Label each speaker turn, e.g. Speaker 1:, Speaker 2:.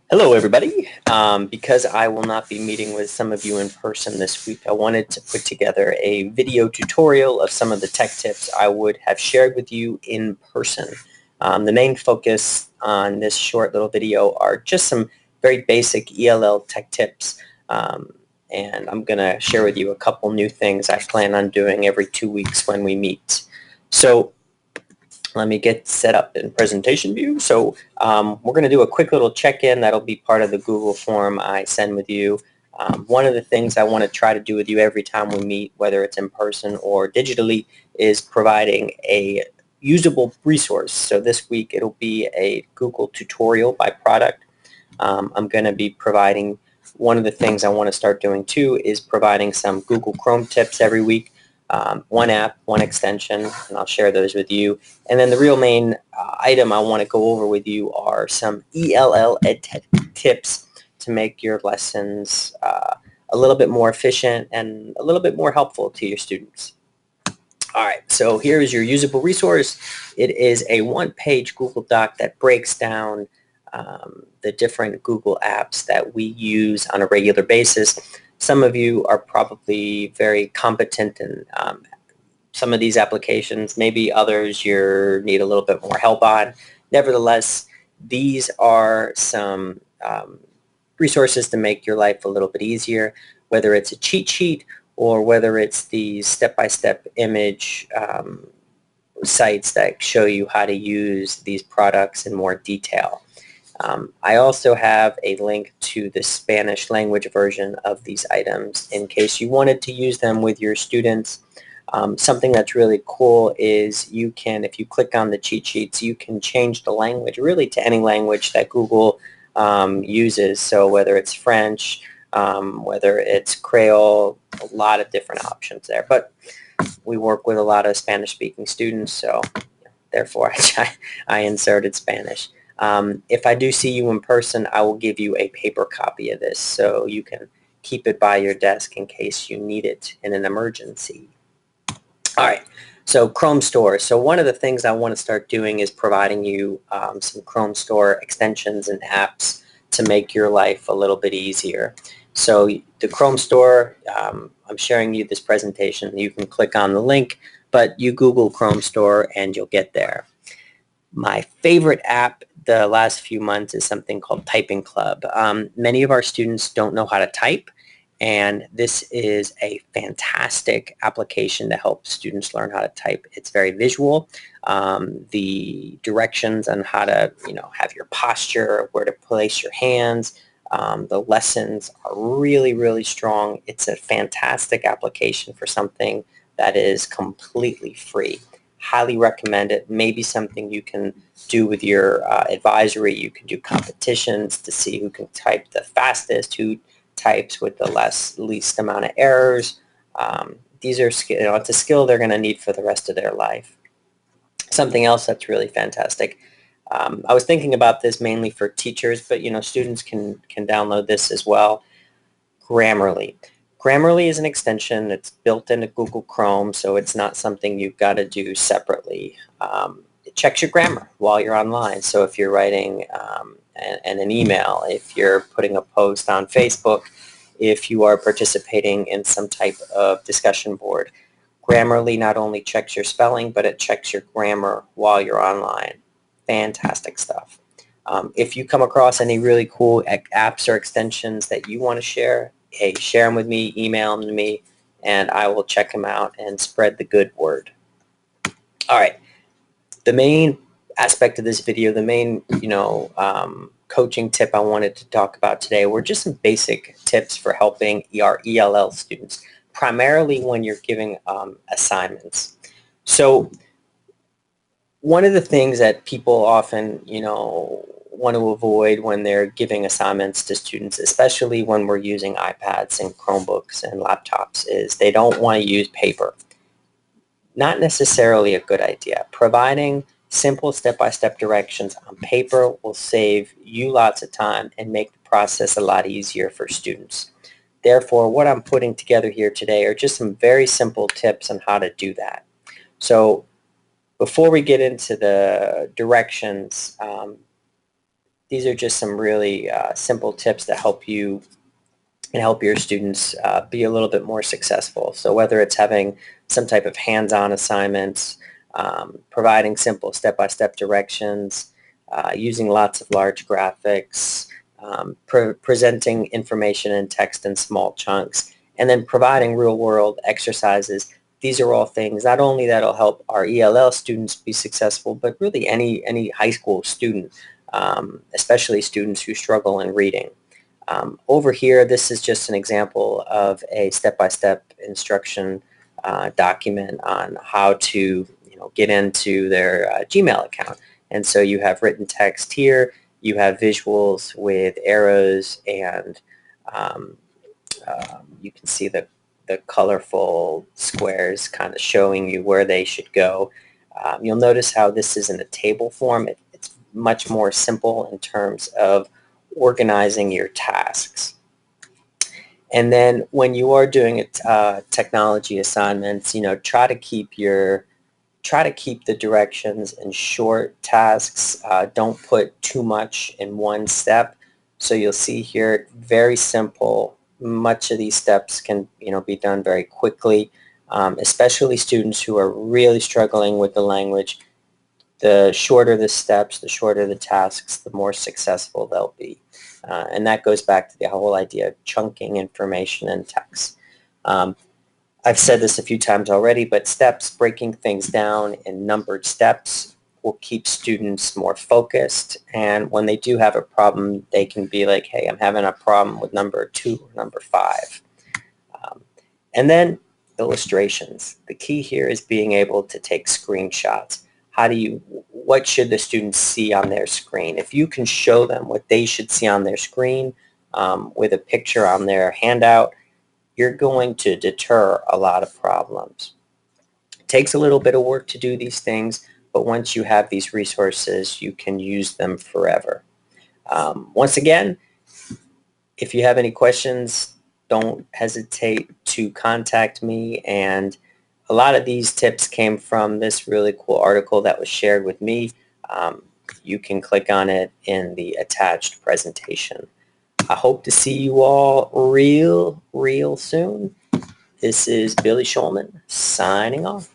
Speaker 1: Hello, everybody. Because I will not be meeting with some of you in person this week, I wanted to put together a video tutorial of some of the tech tips I would have shared with you in person. The main focus on this short little video are just some very basic ELL tech tips, and I'm going to share with you a couple new things I plan on doing every 2 weeks when we meet. So let me get set up in presentation view. So we're going to do a quick little check-in. That'll be part of the Google form I send with you. One of the things I want to try to do with you every time we meet, whether it's in person or digitally, is providing a usable resource. So this week it'll be a Google tutorial by product. I'm going to be providing, one of the things I want to start doing too is providing some Google Chrome tips every week. One app, one extension, and I'll share those with you. And then the real main item I want to go over with you are some ELL EdTech tips to make your lessons a little bit more efficient and a little bit more helpful to your students. All right, so here is your usable resource. It is a one-page Google Doc that breaks down the different Google apps that we use on a regular basis. Some of you are probably very competent in some of these applications. Maybe others you need a little bit more help on. Nevertheless, these are some resources to make your life a little bit easier, whether it's a cheat sheet or whether it's these step-by-step image sites that show you how to use these products in more detail. I also have a link to the Spanish language version of these items in case you wanted to use them with your students. Something that's really cool is you can, if you click on the cheat sheets, you can change the language really to any language that Google uses. So whether it's French, whether it's Creole, a lot of different options there. But we work with a lot of Spanish-speaking students, so therefore I inserted Spanish. If I do see you in person, I will give you a paper copy of this so you can keep it by your desk in case you need it in an emergency. All right, so Chrome Store. So one of the things I want to start doing is providing you some Chrome Store extensions and apps to make your life a little bit easier. So the Chrome Store, I'm sharing you this presentation. You can click on the link, but you Google Chrome Store and you'll get there. My favorite app the last few months is something called Typing Club. Many of our students don't know how to type, and this is a fantastic application to help students learn how to type. It's very visual. The directions on how to, have your posture, where to place your hands, the lessons are really, really strong. It's a fantastic application for something that is completely free. Highly recommend it. Maybe something you can do with your advisory. You can do competitions to see who can type the fastest, who types with the least amount of errors. These are, it's a skill they're going to need for the rest of their life. Something else that's really fantastic. I was thinking about this mainly for teachers, but students can download this as well. Grammarly. Grammarly is an extension that's built into Google Chrome, so it's not something you've got to do separately. It checks your grammar while you're online. So if you're writing an email, if you're putting a post on Facebook, if you are participating in some type of discussion board, Grammarly not only checks your spelling, but it checks your grammar while you're online. Fantastic stuff. If you come across any really cool apps or extensions that you want to share, hey, share them with me, email them to me, and I will check them out and spread the good word. All right. The main aspect of this video, the main, coaching tip I wanted to talk about today were just some basic tips for helping our ELL students, primarily when you're giving assignments. So one of the things that people often, want to avoid when they're giving assignments to students, especially when we're using iPads and Chromebooks and laptops, is they don't want to use paper. Not necessarily a good idea. Providing simple step-by-step directions on paper will save you lots of time and make the process a lot easier for students. Therefore, what I'm putting together here today are just some very simple tips on how to do that. So before we get into the directions, these are just some really simple tips that help you and help your students be a little bit more successful. So whether it's having some type of hands-on assignments, providing simple step-by-step directions, using lots of large graphics, presenting information in text in small chunks, and then providing real-world exercises. These are all things not only that'll help our ELL students be successful, but really any high school student, especially students who struggle in reading. Over here, this is just an example of a step-by-step instruction document on how to get into their Gmail account. And so you have written text here, you have visuals with arrows, and you can see the colorful squares kind of showing you where they should go. You'll notice how this is in a table form. It's much more simple in terms of organizing your tasks. And then when you are doing technology assignments, try to keep the directions in short tasks. Don't put too much in one step. So you'll see here, very simple. Much of these steps can be done very quickly, especially students who are really struggling with the language. The shorter the steps, the shorter the tasks, the more successful they'll be. And that goes back to the whole idea of chunking information in text. I've said this a few times already, but breaking things down in numbered steps will keep students more focused. And when they do have a problem, they can be like, hey, I'm having a problem with number 2 or number 5. And then illustrations. The key here is being able to take screenshots. What should the students see on their screen? If you can show them what they should see on their screen with a picture on their handout, you're going to deter a lot of problems. It takes a little bit of work to do these things, but once you have these resources, you can use them forever. Once again, if you have any questions, don't hesitate to contact me. And a lot of these tips came from this really cool article that was shared with me. You can click on it in the attached presentation. I hope to see you all real soon. This is Billy Schulman signing off.